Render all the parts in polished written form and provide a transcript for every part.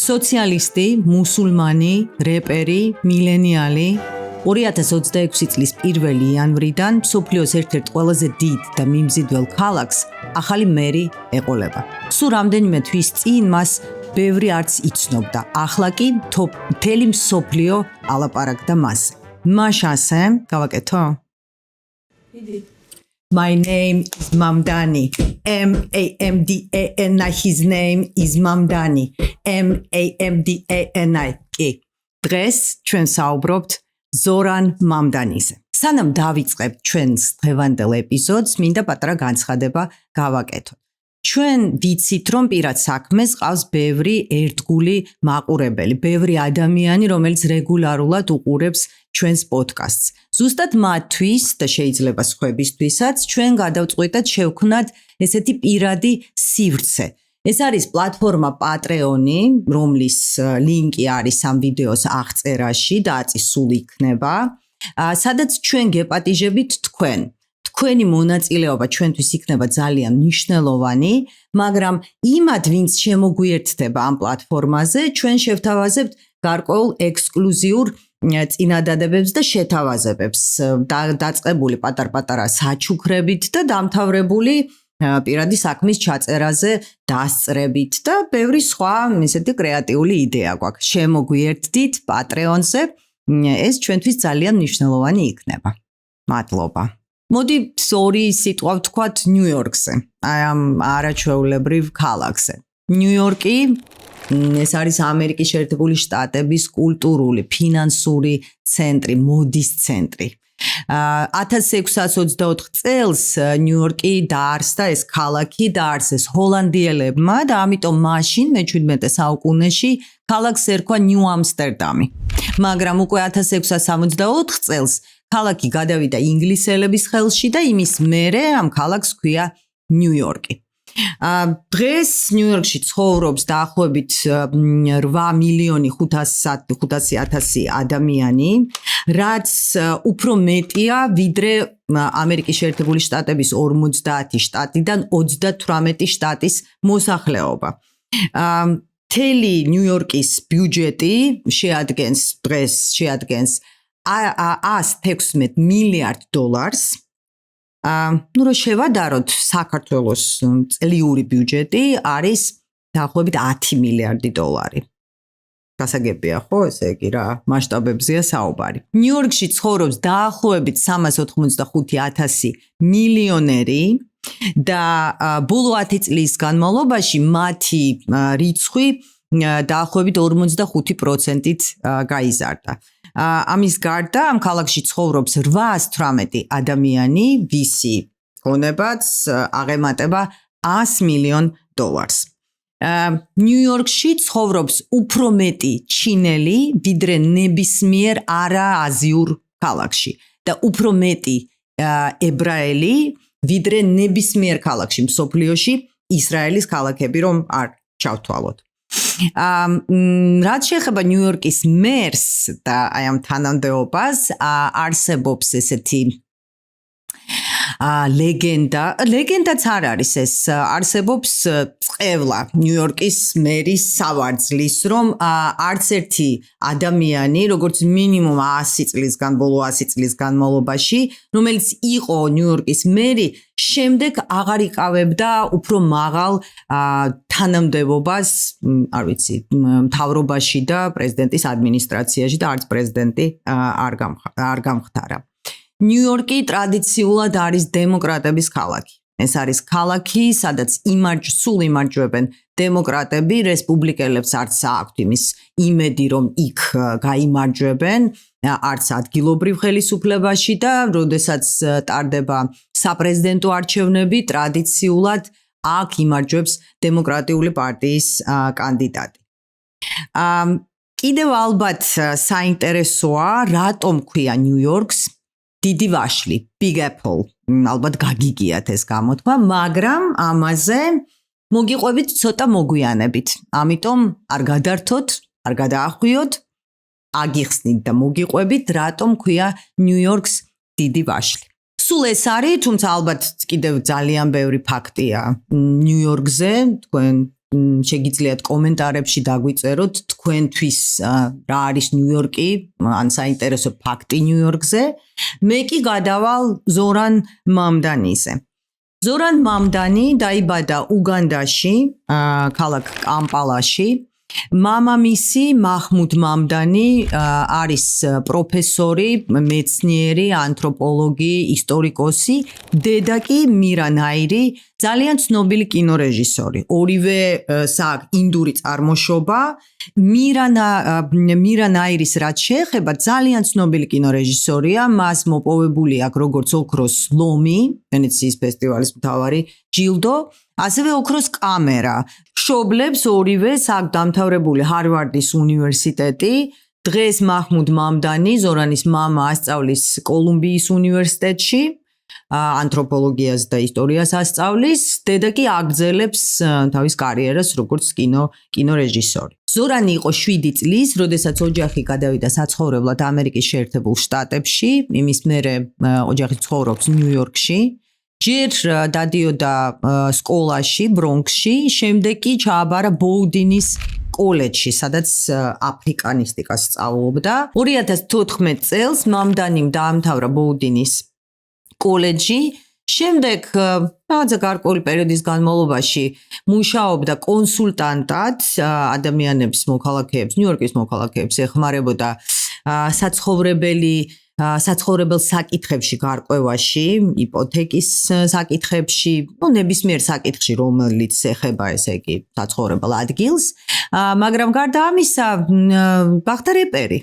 სოციალისტი, მუსულმანი, რეპერი, მილენიალი 2026 წლის 1 იანვრიდან მსოფლიოს ერთ-ერთ ყველაზე დიდ და მიმზიდველ ქალაქს ახალი მერი ეყოლება. სულ რამდენიმე თვის წინ მას ბევრი არც იცნობდა. ახლა კი მთელი მსოფლიო ალაპარაკდა მასზე. მაშასე, გავაკეთო? My name is Mamdani. M-A-M-D-A-N-I. His name is Mamdani. M-A-M-D-A-N-I. დღეს ჩვენ საუბრობთ ზორან მამდანიზე. სანამ დავიწყებთ ჩვენს დღევანდელ ეპიზოდს, მინდა პატარა განცხადება გავაკეთოთ. ჩვენ ვიცით, რომ პირად საქმეს ყავს ბევრი ერთგული მაყურებელი, ბევრი ადამიანი, რომელიც რეგულარულად უყურებს ჩვენს პოდკასტს. ზუსტად მათთვის და შეიძლება სხვებისთვისაც ჩვენ გადავწყვიტეთ შევქმნათ ესეთი პირადი სივრცე. ეს არის პლატფორმა Patreon-ი, რომლის ლინკი არის ამ ვიდეოს აღწერაში და აწისულ იქნება, სადაც ჩვენ გეპატიჟებით თქვენ. თქვენი მონაწილეობა ჩვენთვის იქნება ძალიან მნიშვნელოვანი, მაგრამ იმად, ვინც შემოგვიერთდება ამ პლატფორმაზე, ჩვენ შევთავაზებთ გარკვეულ ექსკლუზიურ წინადადებებს და შეთავაზებებს, დაწყებული პატარ-პატარა საჩუქრებით და დამთავრებული პირადი საქმის ჩაწერაზე, დასწრებით და ბევრი სხვა ისეთი კრეატიული იდეა გვაქვს. შემოგვიერთდით Patreon-ზე, ეს ჩვენთვის ძალიან მნიშვნელოვანი იქნება. მადლობა. მოდი ორი სიტყვა ვთქვათ ნიუ-იორკზე, აი ამ არაჩვეულებრივ ქალაქზე. ნიუ-იორკი ეს არის ამერიკის შეერთებული შტატების კულტურული, ფინანსური ცენტრი, მოდის ცენტრი. 1624 წელს ნიუ-იორკი დაარსდა, ეს ქალაქი დაარსეს ჰოლანდიელებმა და ამიტომ მაშინ მე-17 საუკუნეში ქალაქს ერქვა ნიუ-ამსტერდამი. მაგრამ უკვე 1664 წელს ქალაქი გადავიდა ინგლისელების ხელში და იმის მერე ამ ქალაქს ჰქვია ნიუ-იორკი. დღეს ნიუ-იორკში ცხოვრობს დაახლოებით 8,500,000 ადამიანი, რაც უფრო მეტია ვიდრე ამერიკის შეერთებული შტატების 50 შტატიდან 38 შტატის მოსახლეობა. მთელი ნიუ-იორკის ბიუჯეტი შეადგენს 116 მილიარდ დოლარს. რომ შევადაროთ, საქართველოს წლიური ბიუჯეტი არის დაახლოებით 10 მილიარდი დოლარი. გასაგებია, ხო, ესე იგი რა მასშტაბებზეა საუბარი. ნიუ-იორკში ცხოვრობს დაახლოებით 385,000 მილიონერი და ბოლო 10 წლის განმავლობაში მათი რიცხვი დაახლოებით 45%-ით გაიზარდა. ამის გარდა ამ ქალაქში ცხოვრობს 818 ადამიანი, ვისი გონებაც აღემატება 100 მილიონ დოლარს. ნიუ-იორკში ცხოვრობს უფრო მეტი ჩინელი, ვიდრე ნებისმიერ არააზიურ ქალაქში და უფრო მეტი ებრაელი, ვიდრე ნებისმიერ ქალაქში მსოფლიოში, ისრაელის ქალაქები რომ არ ჩავთვალოთ. რაც შეეხება ნიუ-იორკის მერს და აი ამ თანამდებობას, არსებობს ესეთი ლეგენდაც არ არის ეს, არსებობს წყევლა ნიუ-იორკის მერის სავარძლის, რომ არც ერთი ადამიანი, როგორც მინიმუმ 100 წლის განმავლობაში, რომელიც იყო ნიუ-იორკის მერი, შემდეგ აღარ იკავებდა უფრო მაღალ თანამდებობას, არ ვიცი, მთავრობაში და პრეზიდენტის ადმინისტრაციაში და არც პრეზიდენტი არ გამხდარა. ნიუ-იორკი ტრადიციულად არის დემოკრატების ქალაქი. ეს არის ქალაქი, სადაც სულ იმარჯვებენ დემოკრატები, რესპუბლიკელებს არც აქვთ იმის იმედი, რომ იქ გაიმარჯვებენ, არც ადგილობრივ ხელისუფლებაში და როდესაც ტარდება საპრეზიდენტო არჩევნები, ტრადიციულად აქ იმარჯვებს დემოკრატიული პარტიის კანდიდატი. კიდევ ალბათ საინტერესოა, რატომ ქვია ნიუ-იორკს დიდი ვაშლი, Big Apple, ალბათ გაგიგიათ ეს გამოთქმა, მაგრამ ამაზე მოგიყვებით ცოტა მოგვიანებით. ამიტომ არ გადართოთ, არ გადაახვიოთ, აგიხსნით და მოგიყვებით, რატომ ქვია ნიუ-იორკს დიდი ვაშლი. სულ ეს არის, თუმცა ალბათ კიდევ ძალიან ბევრი ფაქტია ნიუ-იორკზე, თქვენ შეგიძლიათ კომენტარებში დაგვიწეროთ თქვენთვის რა არის ნიუ-იორკი, ან საინტერესო ფაქტი ნიუ-იორკზე. მე კი გადავალ ზორან მამდანიზე. ზორან მამდანი დაიბადა უგანდაში, ქალაქ კამპალაში. მამამისი მაჰმუდ მამდანი არის პროფესორი, მეცნიერი, ანთროპოლოგი, ისტორიკოსი, დედა კი მირა ნაირი, ძალიან ცნობილი კინორეჟისორი. ორივე ინდური წარმოშობა. მირა ნაირის რაც შეეხება, ძალიან ცნობილი კინორეჟისორია, მას მოპოვებული აქვს როგორც ოქროს ლომი, ვენეციის ფესტივალის მთავარი ჯილდო, ასევე ოქროს კამერა. მშობლებს ორივე აქვს დამთავრებული ჰარვარდის უნივერსიტეტი. დღეს მაჰმუდ მამდანი, ზორანის მამა, ასწავლის კოლუმბიის უნივერსიტეტში, ანთროპოლოგიას და ისტორიას ასწავლის. დედა კი აგრძელებს თავის კარიერას როგორც კინორეჟისორი. ზორანი იყო 7 წლის, როდესაც ოჯახი გადავიდა საცხოვრებლად ამერიკის შეერთებულ შტატებში, იმის მერე ოჯახი ცხოვრობს ნიუ-იორკში. ჯერ დადიოდა სკოლაში, ბრონქსში, შემდეგ კი ჩააბარა ბოუდინის კოლეჯში, სადაც აფრიკანისტიკას სწავლობდა. 2014 წელს მამდანიმ დაამთავრა ბოუდინის კოლეჯი. შემდეგ რაღაცა გარკვეული პერიოდის განმავლობაში მუშაობდა კონსულტანტად, ადამიანებს, მოქალაქეებს, ნიუ-იორკის მოქალაქეებს ეხმარებოდა საცხოვრებელ საკითხებში გარკვევაში, იპოთეკის საკითხებში, ნებისმიერ საკითხში, რომელიც ეხება ესე იგი საცხოვრებელ ადგილს, მაგრამ გარდა ამისა გახდა რეპერი.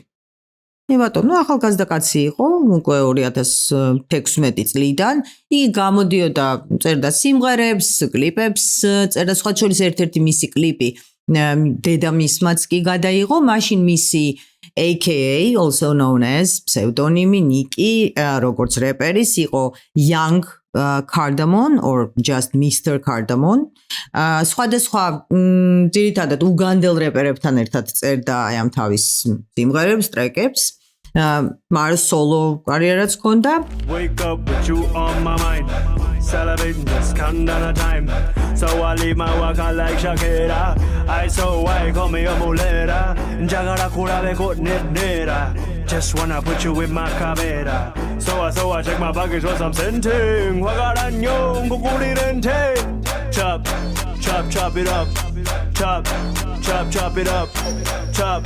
ბატონო, ახალგაზრდა კაცი იყო, უკვე 2016 წლიდან. იგი გამოდიოდა, წერდა სიმღერებს, კლიპებს, წერდა სხვა შორის ერთ-ერთი მისი კლიპი დედამისმაც კი გადაიღო, მაშინ მისი AKA, also known as pseudonymი ნიკი, როგორც რეპერის იყო Young Cardamon or just Mr. Cardamon. სხვადასხვა ძირითადად უგანდელ რეპერებთან ერთად წერდა აი ამ თავის სიმღერებს, ტრეკებს. მაგრამ solo კარიერაც ჰქონდა. Wake up with you on my mind. Celebrating this kind of time. So I leave my work like Shakira. I so why call me a mulera. Jagara kura be got nera. Just wanna put you in my cabera. So I check my baggage once I'm sending. Wagaranyo kukuri rente. Chop, chop, chop it up. Chop, chop, chop it up. Chop,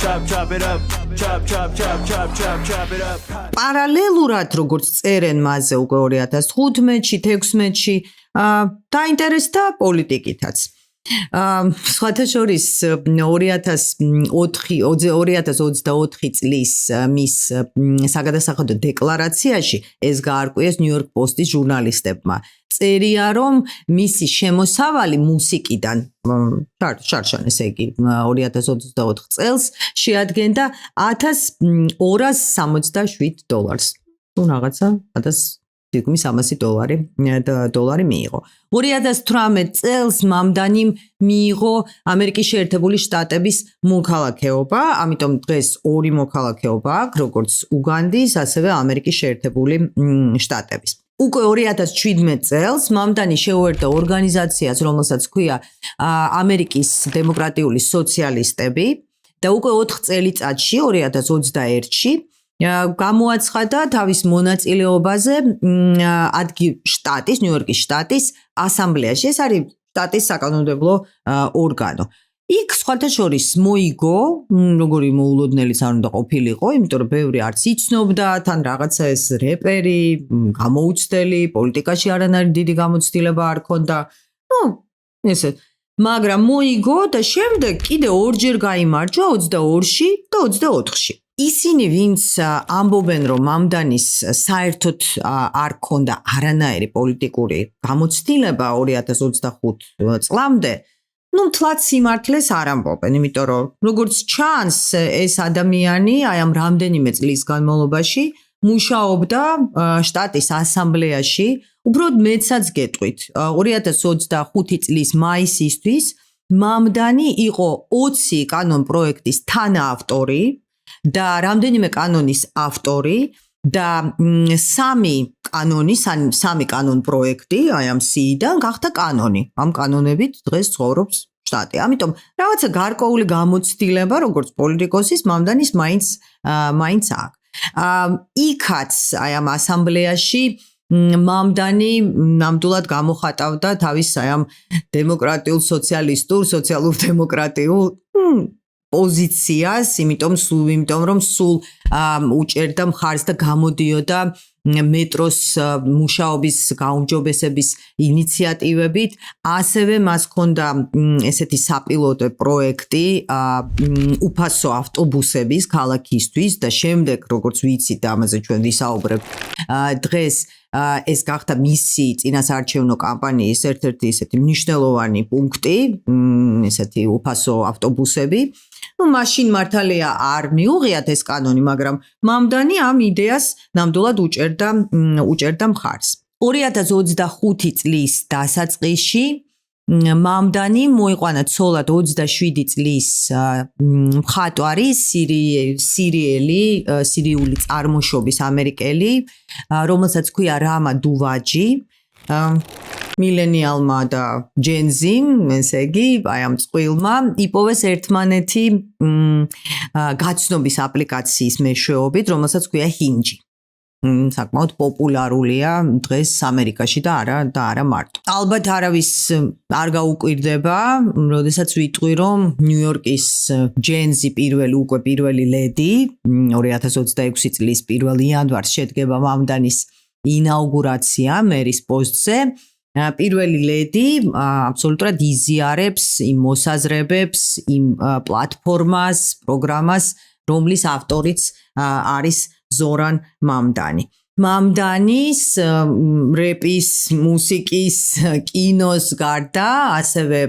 chop, chop it up. Chop, chop, chop, chop, chop, chop it up. პარალელურად როგორც წერენ მასზე უკვე 2015-ში, 16-ში, დაინტერესდა პოლიტიკითაც. სხვათა შორის 2024 წლის მის საგადასახადო დეკლარაციაში ეს გაარკვიეს ნიუ-იორკ პოსტის ჟურნალისტებმა. წერია, რომ მისი შემოსავალი მუსიკიდან შარშან ესე იგი 2024 წელს შეადგენდა $1267. თუ რაღაცა 1300 დოლარი მიიღო. 2018 წელს მამდანიმ მიიღო ამერიკის შეერთებული შტატების მოქალაქეობა, ამიტომ დღეს ორი მოქალაქეობა აქვს, როგორც უგანდის, ასევე ამერიკის შეერთებული შტატების. უკვე 2017 წელს მამდანი შეუერთდა ორგანიზაციას, რომელსაც ჰქვია ამერიკის დემოკრატიული სოციალისტები და უკვე 4 წელიწადში 2021-ში გამოაცხადა თავის მონაწილეობაზე შტატის, ნიუ-იორკის შტატის ასამბლეაში. ეს არის შტატის საკანონმდებლო ორგანო. იქ სხვათა შორის მოიგო, როგორი მოულოდნელიც არ უნდა ყოფილიყო, იმიტომ რომ ბევრი არც იცნობდა, თან რაღაცა ეს რეპერი, გამოუცდელი, პოლიტიკაში არანაირი დიდი გამოცდილება არ ჰქონდა. ესეთ. მაგრამ მოიგო და შემდეგ კიდე ორჯერ გაიმარჯვა 22-ში და 24-ში. ისინი, ვინც ამბობენ, რომ მამდანის საერთოდ არ ჰქონდა არანაირი პოლიტიკური გამოცდილება 2025 წლამდე, მთლად სიმართლეს არ ამბობენ, იმიტომ რომ როგორც ჩანს, ეს ადამიანი აი ამ რამდენიმე წლის განმავლობაში მუშაობდა შტატის ასამბლეაში, უბრალოდ მეცაც გეტყვით, 2025 წლის მაისისთვის მამდანი იყო 20 კანონ პროექტის თანაავტორი და რამდენიმე კანონის ავტორი და 3 კანონ პროექტი აი ამ სიიდან გახდა კანონი. ამ კანონებით დღეს ცხოვრობს შტატი. ამიტომ რაღაცა გარკვეული გამოცდილება, როგორც პოლიტიკოსის, მამდანის მაინც აქვს. იქაც აი ამ ასამბლეაში მამდანი ნამდვილად გამოხატავდა თავის აი ამ დემოკრატიულ სოციალურ დემოკრატიულ პოზიციას, იმიტომ რომ სულ უჭერდა მხარს და გამოდიოდა მეტროს მუშაობის გაუმჯობესების ინიციატივებით, ასევე მას ჰქონდა ესეთი საპილოტო პროექტი უფასო ავტობუსების ქალაქისთვის და შემდეგ, როგორც ვიცით და ამაზე ჩვენ ვისაუბრებთ, დღეს ეს გახდა მისი წინასაარჩევნო კამპანიის ერთ-ერთი ესეთი მნიშვნელოვანი პუნქტი, ესეთი უფასო ავტობუსები. მაშინ მართალია არ მიუღიათ ეს კანონი, მაგრამ მამდანი ამ იდეას ნამდვილად უჭერდა მხარს. 2025 წლის დასაწყისში მამდანი მოიყვანა ცოლად 27 წლის მხატვარი, სირიული წარმოშობის ამერიკელი, რომელსაც ჰქვია რამა დუვაჯი, მილენიალმა და ჯენზიმ, ესე იგი, აი ამ წყვილმა იპოვეს ერთმანეთი გაცნობის აპლიკაციის მეშვეობით, რომელსაც ჰქვია ჰინჯი. საკმაოდ პოპულარულია დღეს ამერიკაში და არა მარტო. ალბათ არავის არ გაუკვირდება, როდესაც ვიტყვი, რომ ნიუ-იორკის ჯენზი პირველი ლედი 2026 წლის 1 იანვარს შედგება მამდანის ინაუგურაცია მერის პოსტზე. პირველი ლედი აბსოლუტურად იზიარებს იმ მოსაზრებებს, იმ პლატფორმას, პროგრამას, რომლის ავტორიც არის ზორან მამდანი. მამდანის რეპის, მუსიკის, კინოს გარდა ასევე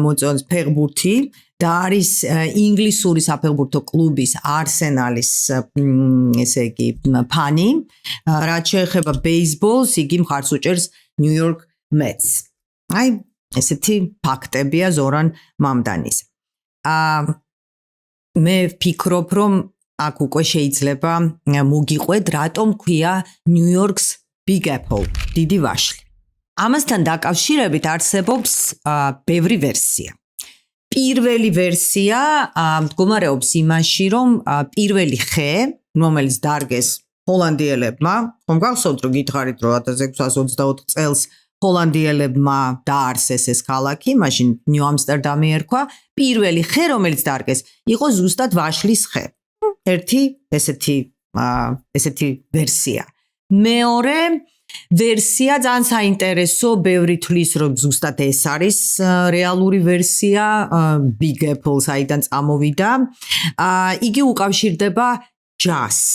მოწონს ფეხბურთი და არის ინგლისური საფეხბურთო კლუბის არსენალის ესე იგი ფანი. რაც შეეხება ბეისბოლს, იგი მხარს უჭერს ნიუ-იორკ მეტს. აი, ესეთი ფაქტებია ზორან მამდანის. მე ვფიქრობ, რომ აქ უკვე შეიძლება მოგიყვეთ, რატომ ქვია ნიუ-იორკს Big Apple, დიდი ვაშლი. ამასთან დაკავშირებით არსებობს ბევრი ვერსია. პირველი ვერსია მდგომარეობს იმაში, რომ პირველი ხე, რომელიც დარგეს ჰოლანდიელებმა, ხომ გახსოვთ, რომ გითხარით, რომ 1624 წელს ჰოლანდიელებმა დაარსეს ეს ქალაქი, მაშინ ნიუ ამსტერდამი ერქვა, პირველი ხე, რომელიც დარგეს, იყო ზუსტად ვაშლის ხე. ერთი ესეთი ვერსია. მეორე ვერსია ძალიან საინტერესო, ბევრი თვლის, რომ ზუსტად ეს არის რეალური ვერსია, Big Apple საიდან წამოვიდა. იგი უკავშირდება ჯაზს.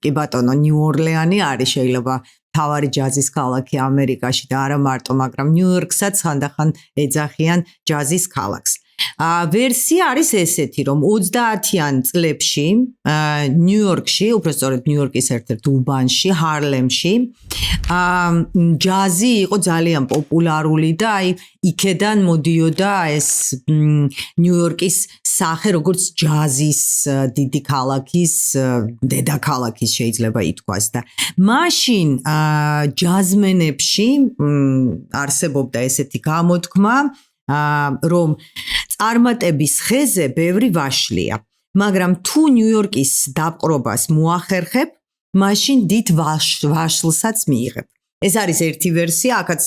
კი ბატონო, ნიუ-ორლეანი არის შეიძლება თავარი ჯაზის ქალაქი ამერიკაში და არა მარტო, მაგრამ ნიუ-იორკსაც ხანდახან ეძახიან ჯაზის ქალაქს. ვერსია არის ესეთი, რომ 30-იან წლებში ნიუ-იორკში, უბრალოდ ნიუ-იორკის ერთ-ერთ უბანში, ჰარლემში, ჯაზი იყო ძალიან პოპულარული და აი იქედან მოდიოდა ეს ნიუ-იორკის სახე, როგორც ჯაზის დიდი ქალაქის, დედაქალაქის შეიძლება ითქვას და მაშინ ჯაზმენებში არსებობდა ესეთი გამოთქმა, რომ წარმატების ხეზე ბევრი ვაშლია, მაგრამ თუ ნიუ-იორკის დაპყრობას მოახერხებ, მაშინ დიდ ვაშლსაც მიიღებ. ეს არის ერთი ვერსია, აქაც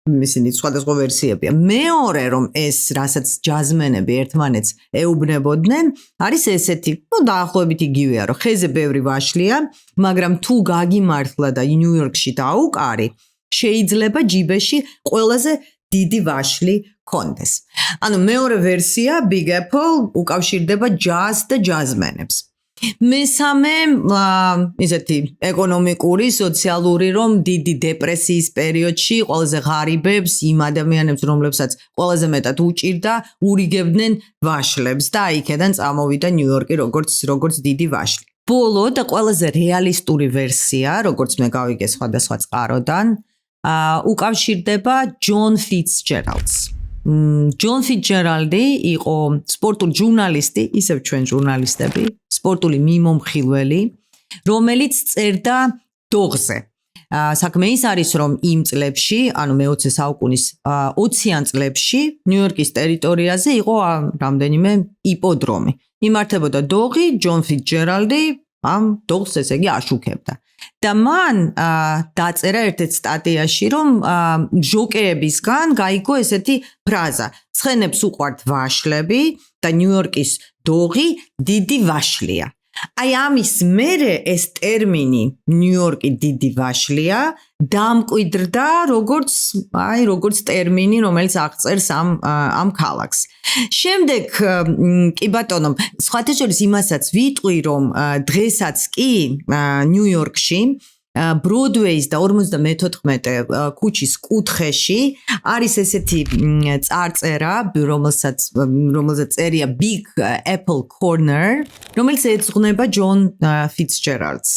ისინი სხვადასხვა ვერსიებია. მეორე, რომ ეს რასაც ჯაზმენები ერთმანეთს ეუბნებოდნენ, არის ესეთი, დაახლოებით იგივეა, რომ ხეზე ბევრი ვაშლია, მაგრამ თუ გაგიმართლა და ნიუ-იორკში დაუკარი, შეიძლება ჯიბეში ყველაზე დიდი ვაშლი კონდეს. ანუ მეორე ვერსია Big Apple უკავშირდება ჯაზ და ჯაზმენებს. მესამე ისეთი ეკონომიკური, სოციალური, რომ დიდი დეპრესიის პერიოდში ყველაზე ღარიბებს, იმ ადამიანებს, რომლებსაც ყველაზე მეტად უჭირდა, ურიგებდნენ ვაშლებს და იქედან წამოვიდა ნიუ-იორკი როგორც დიდი ვაშლი. ბოლო და ყველაზე რეალისტური ვერსია, როგორც მე გავიგე სხვადასხვა წყაროდან, უკავშირდება ჯონ ფიცჯერალდს. ჯონ ფიცჯერალდი იყო სპორტული ჟურნალისტი, ისევ ჩვენ ჟურნალისტები, სპორტული მიმომხილველი, რომელიც წერდა დოღზე. საქმე ის არის, რომ იმ წლებში, ანუ მე-20 საუკუნის 20-იან წლებში ნიუ-იორკის ტერიტორიაზე იყო რამდენიმე იპოდრომი. იმართებოდა დოღი, ჯონ ფიცჯერალდი ამ დოღს ესე იგი აშუქებდა. და მან დაწერა ერთ-ერთ სტატიაში, რომ ჟოკეებისგან გაიგო ესეთი ფრაზა: ცხენებს უყვართ ვაშლები და ნიუ-იორკის დოღი დიდი ვაშლია. აი ამის მერე ეს ტერმინი ნიუ-იორკი დიდი ვაშლია დამკვიდრდა როგორც ტერმინი, რომელიც აღწერს ამ ქალაქს. შემდეგ კი ბატონო, სხვათა შორის იმასაც ვიტყვი, რომ დღესაც კი ნიუ-იორკში ბროდვეის და 54 ქუჩის კუთხეში არის ესეთი წარწერა, რომელსაც წერია Big Apple Corner, რომელიც ეძღვნება ჯონ ფიცჯერალდს.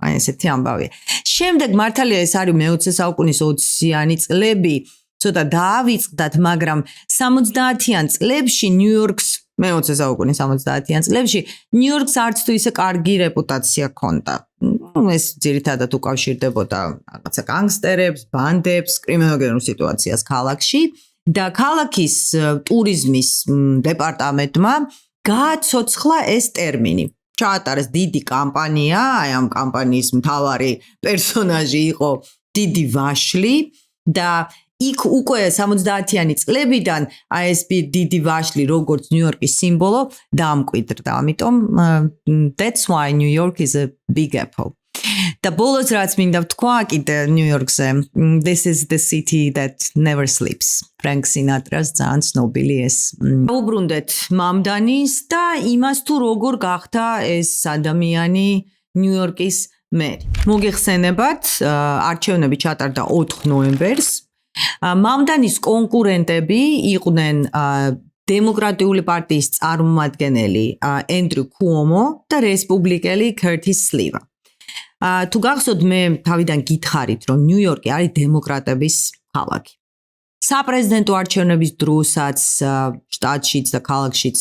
აი ესეთი ამბავია. შემდეგ მართალია ეს არის მე-20 საუკუნის 20-იანი წლები, ცოტა დაავიწყდათ, მაგრამ 70-იან წლებში ნიუ-იორკს მე-20 საუკუნის 70-იან წლებში ნიუ-იორკს არც თუ ისე კარგი რეპუტაცია ჰქონდა. ეს ძირითადად უკავშირდებოდა რაღაცა განგსტერებს, ბანდებს, კრიმინალურ სიტუაციას ქალაქში და ქალაქის ტურიზმის დეპარტამენტმა გააცოცხლა ეს ტერმინი. ჩაატარეს დიდი კამპანია, აი ამ კამპანიის მთავარი პერსონაჟი იყო დიდი ვაშლი და იქ უკვე 70-იანი წლებიდან აი ეს დიდი ვაშლი როგორც ნიუ-იორკის სიმბოლო დამკვიდრდა. ამიტომ that's why New York is a big apple. და ბოლოს რაც მინდა ვთქვა კიდე ნიუ-იორკზე, this is the city that never sleeps. ფრენკ სინატრას ძალიან ცნობილი ეს. დაუბრუნდეთ მამდანის და იმას თუ როგორ გახდა ეს ადამიანი ნიუ-იორკის მერი. მოგეხსენებათ, არჩევნები ჩატარდა 4 ნოემბერს. მამდანის კონკურენტები იყვნენ დემოკრატიული პარტიის წარმომადგენელი ენდრიუ კუომო და რესპუბლიკელი კერტის სლივა. თუ გახსოვთ, მე თავიდან გითხარით, რომ ნიუ-იორკი არის დემოკრატების ქალაქი. საპრეზიდენტო არჩევნების დროსაც შტატშიც და ქალაქშიც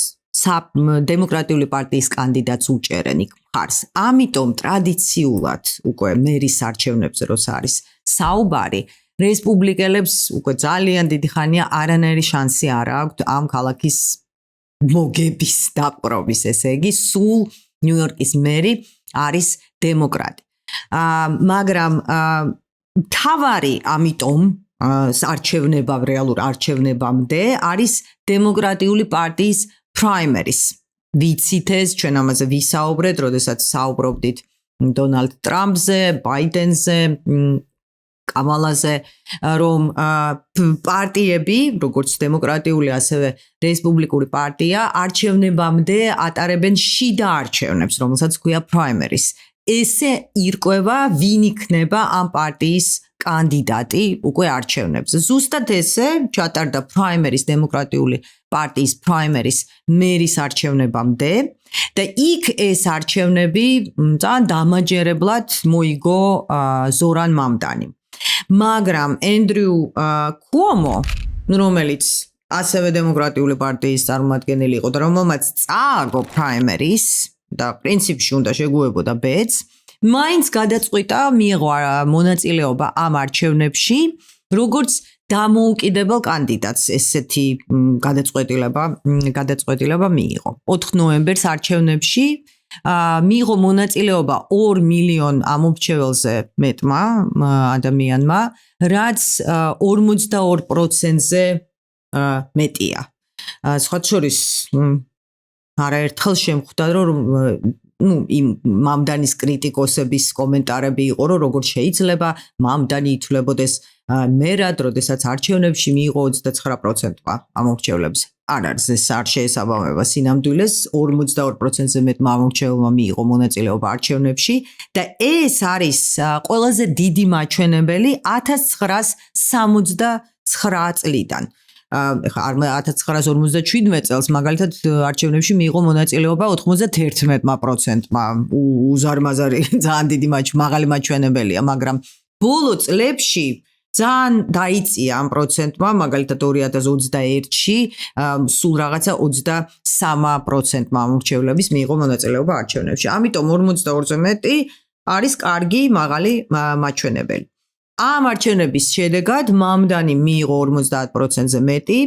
დემოკრატიული პარტიის კანდიდატს უჭერენ იქ მხარს. ამიტომ ტრადიციულად უკვე მერის არჩევნებზე როცა არის საუბარი, რესპუბლიკელებს უკვე ძალიან დიდი ხანია არანაირი შანსი არ აქვთ ამ ქალაქის მოგების დაპყრობის, ესე იგი, სულ ნიუ-იორკის მერი არის დემოკრატი. მაგრამ თავარი ამიტომ რეალურ არჩევნებამდე არის დემოკრატიული პარტიის პრაიმერის. ვიცით ეს, ჩვენ ამაზე ვისაუბრეთ, როდესაც საუბრობდით დონალდ ტრამპზე, ბაიდენზე, კამალაზე, რომ პარტიები, როგორც დემოკრატიული, ასევე რესპუბლიკური პარტია, არჩევნებამდე ატარებენ შიდა არჩევნებს, რომელსაც ქვია პრაიმერის. ესე ირკვევა, ვინ იქნება ამ პარტიის კანდიდატი უკვე არჩევნებზე. ზუსტად ესე ჩატარდა პრაიმერის დემოკრატიული პარტიის პრაიმერის მერის არჩევნებამდე და იქ ეს არჩევნები ძალიან დამაჯერებლად მოიგო ზორან მამდანი. მაგრამ ენდრიუ კუომო, რომელიც ასევე დემოკრატიული პარტიის წარმომადგენელი იყო და რომელმაც წააგო პრაიმერის და პრინციპში უნდა შეგუებოდა ბედს, მაინც გადაწყვიტა მიიღო მონაწილეობა ამ არჩევნებში, როგორც დამოუკიდებელ კანდიდატს ესეთი გადაწყვეტილება მიიღო. 4 ნოემბერს არჩევნებში მიიღო მონაწილეობა 2 მილიონ ამომრჩეველზე მეტმა ადამიანმა, რაც 42%-ზე მეტია. სხვათა შორის არაერთხელ შემხვდა, რომ იმ მამდანის კრიტიკოსების კომენტარები იყო, რომ როგორ შეიძლება მამდანი ითვლებოდეს მერად, როდესაც არჩევნებში მიიღო 29%-მა ამომრჩევლებს. არ არის ეს არ შეესაბამება სინამდვილეს, 42%-ზე მეტმა ამომრჩეველმა მიიღო მონაწილეობა არჩევნებში და ეს არის ყველაზე დიდი მაჩვენებელი 1979 წლიდან. 1957 წელს მაგალითად არჩევნებში მიიღო მონაწილეობა 91%-მა. უზარმაზარი ძალიან დიდი მაღალი მაჩვენებელია, მაგრამ ბოლო წლებში ძალიან დაიწია ამ პროცენტმა, მაგალითად 2021-ში სულ რაღაცა 23%-მა ამომრჩევლების მიიღო მონაწილეობა არჩევნებში. ამიტომ 42%-ზე მეტი არის კარგი მაღალი მაჩვენებელი. ამ არჩევნების შედეგად მამდანი მიიღო 50%-ზე მეტი,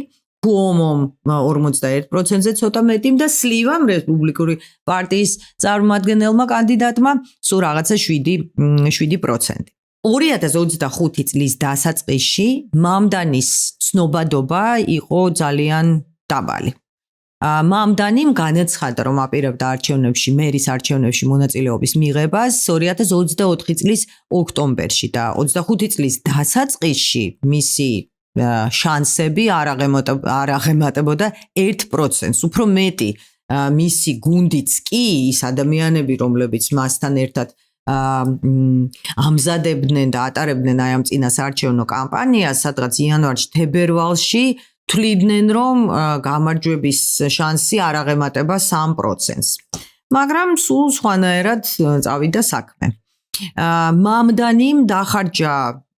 Cuomo 41%-ზე ცოტა მეტი და სლივამ რესპუბლიკური პარტიის წარმომადგენელმა კანდიდატმა სულ რაღაცა 7%. 2025 წლის დასაწყისში მამდანის ცნობადობა იყო ძალიან დაბალი. მამდანიმ განაცხადა, რომ აპირებდა არჩევნებში, მერის არჩევნებში მონაწილეობის მიღებას 2024 წლის ოქტომბერში და 25 წლის დასაწყისში მისი შანსები არ აღემატებოდა 1%-ს, უფრო მეტი მისი გუნდიც კი ის ადამიანები, რომლებიც მასთან ერთად ამზადებდნენ და ატარებდნენ აი ამ წინასაარჩევნო კამპანიას, სადღაც იანვარში, თებერვალში თვლიდნენ, რომ გამარჯვების შანსი არ აღემატება 3%-ს. მაგრამ სულ სხვანაირად წავიდა საქმე. მამდანიმ დახარჯა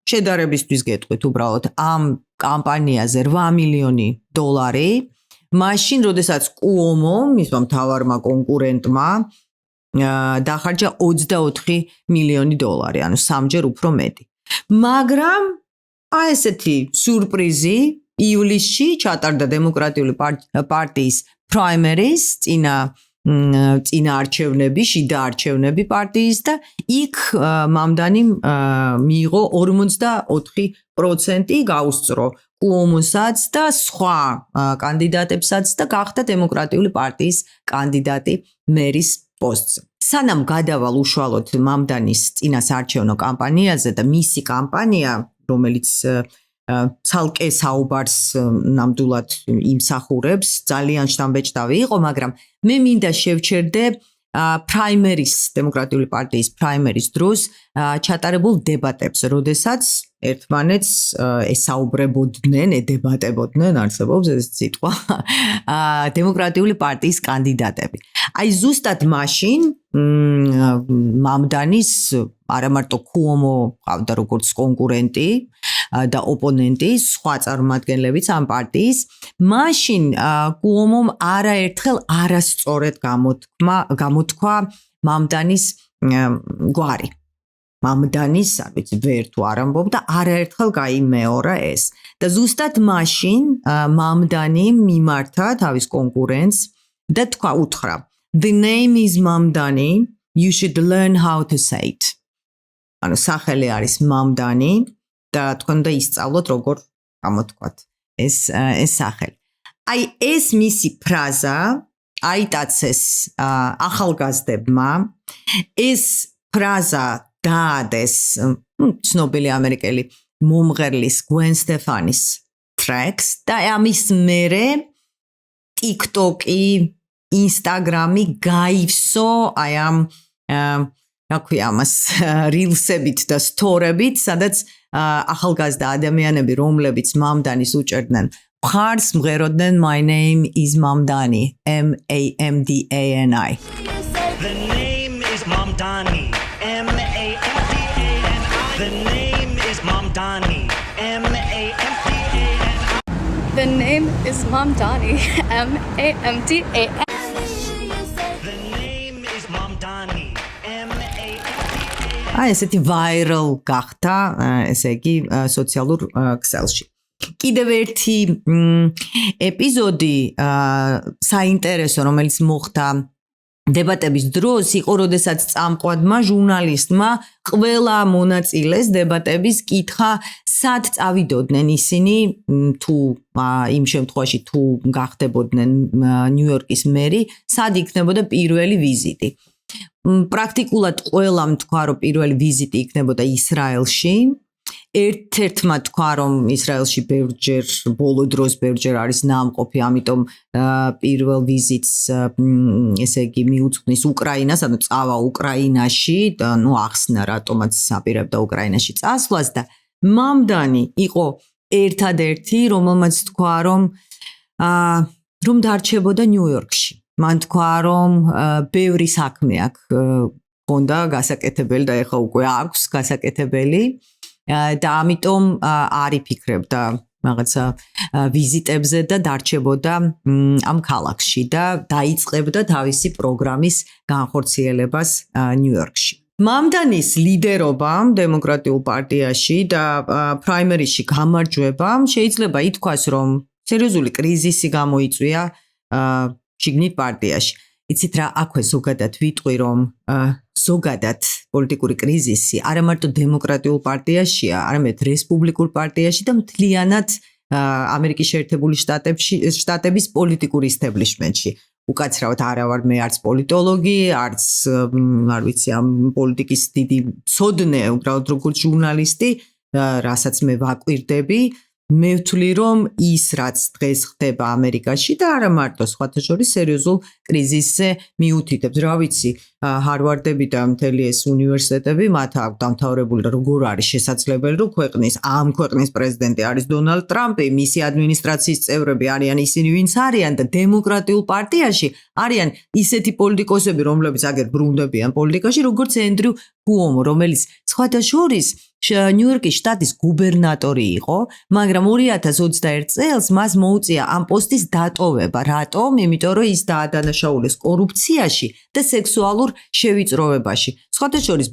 შედარებისთვის გეტყვით უბრალოდ ამ კამპანიაზე $8 მილიონი, მაშინ, როდესაც Cuomo, მისმა მთავარმა კონკურენტმა, დახარჯა $24 მილიონი, ანუ 3-ჯერ უფრო მეტი. მაგრამ აი ესეთი სიურპრიზი ივლისში ჩატარდა დემოკრატიული პარტიის primaries, წინა არჩევნები, შიდა არჩევნები პარტიის და იქ მამდანიმ მიიღო 44% გაუსწრო Cuomo-საც და სხვა კანდიდატებსაც და გახდა დემოკრატიული პარტიის კანდიდატი მერის პოსტზე. სანამ გადავალ უშუალოდ მამდანის წინასაარჩევნო კამპანიაზე და მისი კამპანია, რომელიც ცალკე საუბარს ნამდვილად იმსახურებს, ძალიან შთამბეჭდავი იყო, მაგრამ მე მინდა შევჩერდე primaries, დემოკრატიული პარტიის primaries დროს ჩატარებულ დებატებს, როდესაც ერთმანეთს ესაუბრებოდნენ, ედებატებოდნენ, არსებობს ეს სიტყვა, დემოკრატიული პარტიის კანდიდატები. აი ზუსტად მაშინ მამდანის არამარტო Cuomo ყავდა როგორც კონკურენტი და ოპონენტი, სხვა წარმომადგენლებიც ამ პარტიის, მაშინ Cuomo-მ არაერთხელ არასწორად გამოთქვა მამდანის გვარი. მამდანის, არ ვიცი, ვერ თუ არ ამბობ და არაერთხელ გაიმეორა ეს. და ზუსტად მაშინ მამდანიმ მიმართა თავის კონკურენტს და უთხრა The name is Mamdani, you should learn how to say it. ანუ სახელი არის მამდანი და თქვენ და ისწავლოთ როგორ გამოთქვათ ეს სახელი. აი ეს მისი ფრაზა აიტაცეს ახალგაზრდებმა, ეს ფრაზა დაადეს ცნობილი ამერიკელი მომღერლის Gwen Stefani-ის tracks და ამის მერე TikTok-ი, Instagram-ი გაივსო აი ამ რა ქვია ამას rilsებით და story-ებით, სადაც ახალგაზრდა ადამიანები, რომლებიც მამდანის უჭერდნენ მხარს, მღეროდნენ My name is Mamdani, M-A-M-D-A-N-I. The name is Mamdani, M-A-M-D-A-N-I. The name is Mamdani, M-A-M-D-A-N-I. The name is Mamdani, M-A-M-D-A-N-I. The name is Mamdani, M-A-M-D-A-N-I. აი ესეთი viral გახდა, ესე იგი სოციალურ ქსელში. კიდევ ერთი ეპიზოდი საინტერესო, რომელიც მოხდა დებატების დროს, იყო როდესაც წამყვანმა ჟურნალისტმა ყველა მონაწილეს დებატების კითხა, სად წავიდოდნენ ისინი, თუ იმ შემთხვევაში თუ გახდებოდნენ ნიუ-იორკის მერი, სად იქნებოდა პირველი ვიზიტი. პრაქტიკულად ყველამ თქვა, რომ პირველი ვიზიტი იქნებოდა ისრაელში. ერთ-ერთმა თქვა, რომ ისრაელში ბევრჯერ, ბოლო დროს ბევრჯერ არის ნამყოფი, ამიტომ პირველ ვიზიტს, ესე იგი, მიუძღვნის უკრაინას, ანუ წავა უკრაინაში, და ნუ ახსნა რატომაც აპირებდა უკრაინაში წასვლას და მამდანი იყო ერთადერთი, რომელმაც თქვა, რომ დარჩებოდა ნიუ-იორკში. მან თქვა, რომ ბევრი საქმე აქვს, ჰქონდა გასაკეთებელი და ეხლა უკვე აქვს გასაკეთებელი. და ამიტომ არ იფიქრებდა რაღაცა ვიზიტებზე და დარჩებოდა ამ ქალაქში და დაიწყებდა თავისი პროგრამის განხორციელებას ნიუ-იორკში. მამდანის ლიდერობამ დემოკრატიულ პარტიაში და პრაიმერიში გამარჯვებამ შეიძლება ითქვას, რომ სერიოზული კრიზისი გამოიწვია შიგნით პარტიაში. იცით რა, აქვე ზოგადად ვიტყვი, რომ ზოგადად პოლიტიკური კრიზისი არა მარტო დემოკრატიულ პარტიაშია, არამედ რესპუბლიკურ პარტიაში და მთლიანად ამერიკის შეერთებული შტატების პოლიტიკურ ისტაბლიშმენტში. უკაცრავად არა ვარ მე არც პოლიტოლოგი, არც არ ვიცი ამ პოლიტიკის დიდი მცოდნე, უბრალოდ როგორც ჟურნალისტი, რასაც მე ვაკვირდები, მე ვთვლი, რომ ის რაც დღეს ხდება ამერიკაში და არა მარტო სხვათა შორის სერიოზულ კრიზისზე მიუთითებს. რა ვიცი, ჰარვარდები და მთელი ეს უნივერსიტეტები მათ აქვს დამთავრებული, როგორ არის შესაძლებელი, რომ ამ ქვეყნის პრეზიდენტი არის დონალდ ტრამპი, მისი ადმინისტრაციის წევრები არიან ისინი, ვინც არიან და დემოკრატიულ პარტიაში არიან ისეთი პოლიტიკოსები, რომლებიც აგერ ბრუნდებიან პოლიტიკაში, როგორც ენდრიუ კუომო, რომელიც სხვათა შორის ნიუ-იორკის შტატის გუბერნატორი იყო, მაგრამ 2021 წელს მას მოუწია ამ პოსტის დატოვება. რატომ? იმიტომ რომ ის დაადანაშაულეს კორუფციაში და სექსუალურ შევიწროვებაში. სხვათა შორის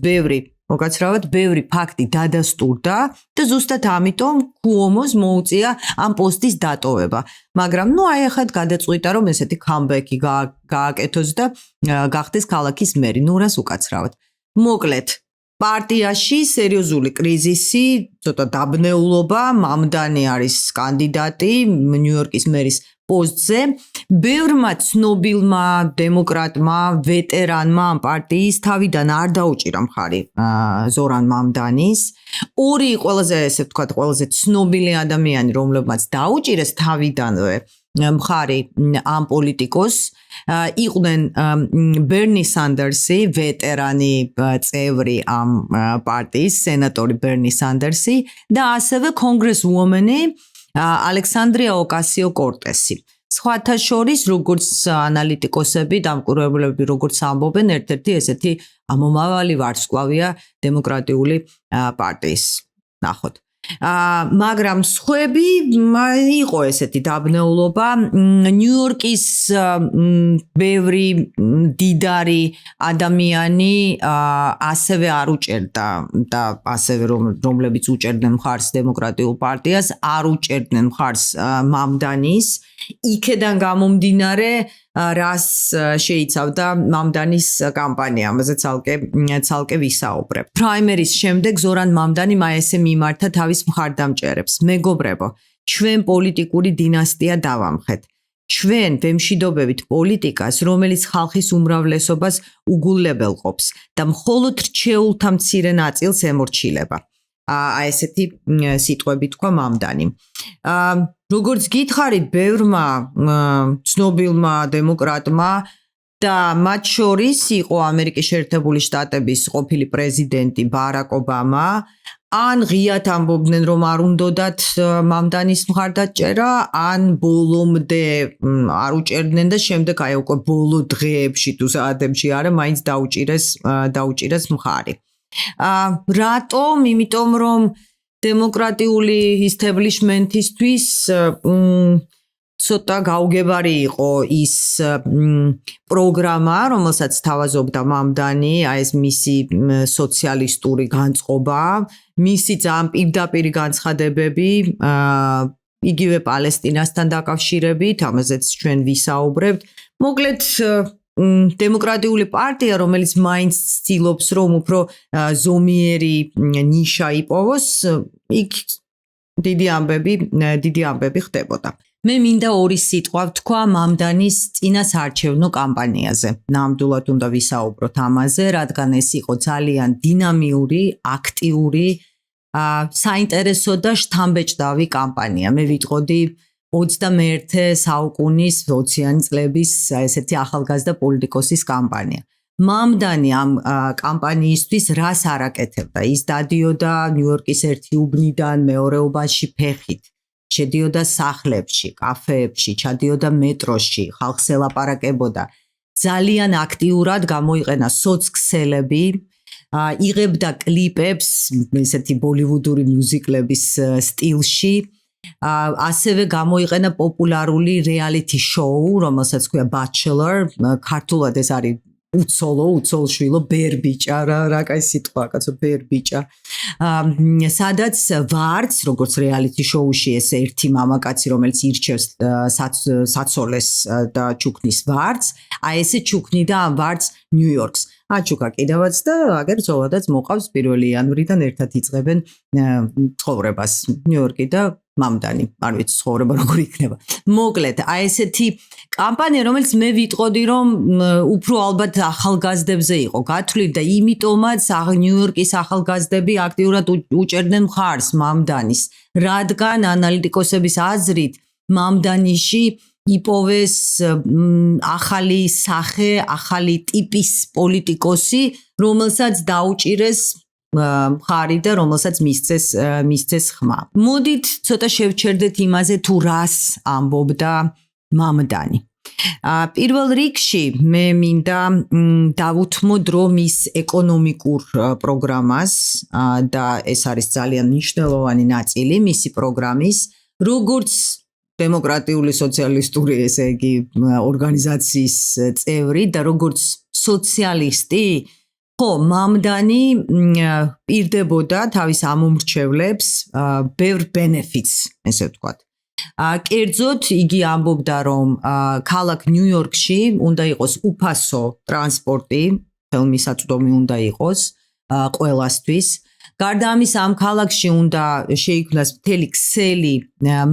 ბევრი ფაქტი დადასტურდა და ზუსტად ამიტომ კუომოს მოუწია ამ პოსტის დატოვება. მაგრამ აი ახლა გადაწყვიტა რომ ესეთი კამბექი გააკეთოს და გახდეს ქალაქის მერი. რას უკაცრავად. მოკლედ პარტიაში სერიოზული კრიზისი, ცოტა დაბნეულობა, მამდანი არის კანდიდატი ნიუ-იორკის მერის პოსტზე. ბევრმა ცნობილმა დემოკრატმა, ვეტერანმა ამ პარტიის თავიდან არ დაუჭირა მხარი ზორან მამდანის. ორი ყველაზე ცნობილი ადამიანი, რომლებმაც დაუჭირეს თავიდანვე მხარი ამ პოლიტიკოს, იყვნენ ბერნი სანდერსი, ვეტერანი წევრი ამ პარტიის, სენატორი ბერნი სანდერსი და ასევე კონგრესვუმენი ალექსანდრია ოკასიო-კორტესი. სხვათა შორის, როგორც ანალიტიკოსები, დამკვირვებლები, როგორც ამბობენ, ერთ-ერთი ესეთი ამომავალი ვარსკვლავია დემოკრატიული პარტიის ნახოთ. მაგრამ სხვები იყო ესეთი დაბნეულობა. ნიუ-იორკის ბევრი დიდარი ადამიანი ასევე არ უჭერდა და ასევე რომლებიც უჭერდნენ მხარს დემოკრატიულ პარტიას, არ უჭერდნენ მხარს მამდანის. იქედან გამომდინარე, რას შეიცავდა მამდანის კამპანია, ამაზე ცალკე ვისაუბრებ. პრაიმერის შემდეგ ზორან მამდანი ესე მიმართა თავის მხარდამჭერებს. მეგობრებო, ჩვენ პოლიტიკური დინასტია დავამხეთ. ჩვენ ვემშვიდობებით პოლიტიკას, რომელიც ხალხის უმრავლესობას უგულებელყოფს და მხოლოდ რჩეულთა მცირე ნაწილს ემორჩილება. ესეთი სიტყვები თქვა მამდანი. როგორც გითხარით, ბევრმა ცნობილმა დემოკრატმა და მათ შორის იყო ამერიკის შეერთებული შტატების ყოფილი პრეზიდენტი ბარაკ ობამა, ან ღიად ამბობდნენ, რომ არ უნდათ მამდანის მხარდაჭერა, ან ბოლომდე არ უჭერდნენ და შემდეგ უკვე ბოლო დღეებში თუ საათებში არა, მაინც დაუჭირეს მხარი. რატომ? იმიტომ რომ დემოკრატიული ისტაბლიშმენტისთვის ცოტა გაუგებარი იყო ის პროგრამა, რომელსაც თავაზობდა მამდანი, ეს მისი სოციალისტური განწყობა, მისი ძალიან პირდაპირი განცხადებები, იგივე პალესტინასთან დაკავშირებით, ამაზეც ჩვენ ვისაუბრებთ. მოკლედ დემოკრატიული პარტია, რომელიც მაინც ცდილობს, რომ უფრო ზომიერი ნიშა იპოვოს, იქ დიდი ამბები ხდებოდა. მე მინდა ორი სიტყვა ვთქვა მამდანის წინასაარჩევნო კამპანიაზე. ნამდვილად უნდა ვისაუბროთ ამაზე, რადგან ეს იყო ძალიან დინამიური, აქტიური, საინტერესო და შთამბეჭდავი კამპანია. მე ვიტყოდი 21 საუკუნის 20-იანი წლების ესეთი ახალგაზრდა პოლიტიკოსის კამპანია. მამდანი ამ კამპანიისთვის რას არაკეთებდა? ის დადიოდა ნიუ-იორკის ერთი უბნიდან მეორეობაში ფეხით. შედიოდა სახლებში, კაფეებში, ჩადიოდა მეტროში, ხალხს ელაპარაკებოდა. ძალიან აქტიურად გამოიყენა სოცქსელები, იღებდა კლიპებს ესეთი ბოლივუდური მიუზიკლების სტილში. ასევე გამოიყენა პოპულარული რეალიტი შოუ, რომელსაც ქვია Bachelor, ქართულად ეს არის უცოლშვილო ბერბიჭა რა კაი სიტყვა კაცო ბერბიჭა სადაც ვარც როგორც რეალიტი შოუში ეს ერთი მამაკაცი რომელიც ირჩევს საცოლეს და ჩუქნის ვარც აი ესე ჩუქნიდა ამ ვარც ნიუ-იორკს აჩუკა კიდევაც და აგერ ზოლადაც მოყავს 1 იანვრიდან ერთად იწყებენ ცხოვრებას ნიუ-იორკი და მამდანი არ ვიცი ცხოვრება როგორ იქნება მოკლედ აი ესეთი კამპანია რომელიც მე ვიტყოდი რომ უფრო ალბათ ახალგაზრდებზე იყო გათვლილი და იმიტომაც ნიუ-იორკის ახალგაზრდები აქტიურად უჭერდნენ მხარს მამდანის რადგან ანალიტიკოსების აზრით მამდანიში იპოვეს ახალი სახე ახალი ტიპის პოლიტიკოსი რომელსაც დაუჭირეს მხარი და რომელსაც მისცეს ხმა. მოდით ცოტა შევჩერდეთ იმაზე თუ რას ამბობდა მამდანი. პირველ რიგში მე მინდა დავუთმოდ რომ ის ეკონომიკურ პროგრამას და ეს არის ძალიან მნიშვნელოვანი ნაწილი მისი პროგრამის, როგორც დემოკრატიული სოციალისტური ესე იგი ორგანიზაციის წევრი და როგორც სოციალისტი ხო, მამდანი პირდებოდა თავის ამომრჩევლებს ბევრ benefits, ესე ვთქვათ. კერძოდ იგი ამბობდა რომ ქალაქ ნიუ-იორკში უნდა იყოს უფასო ტრანსპორტი, ხელმისაწვდომი უნდა იყოს ყველასთვის. გარდა ამისა ამ ქალაქში უნდა შეიქმნას მთელი ქსელი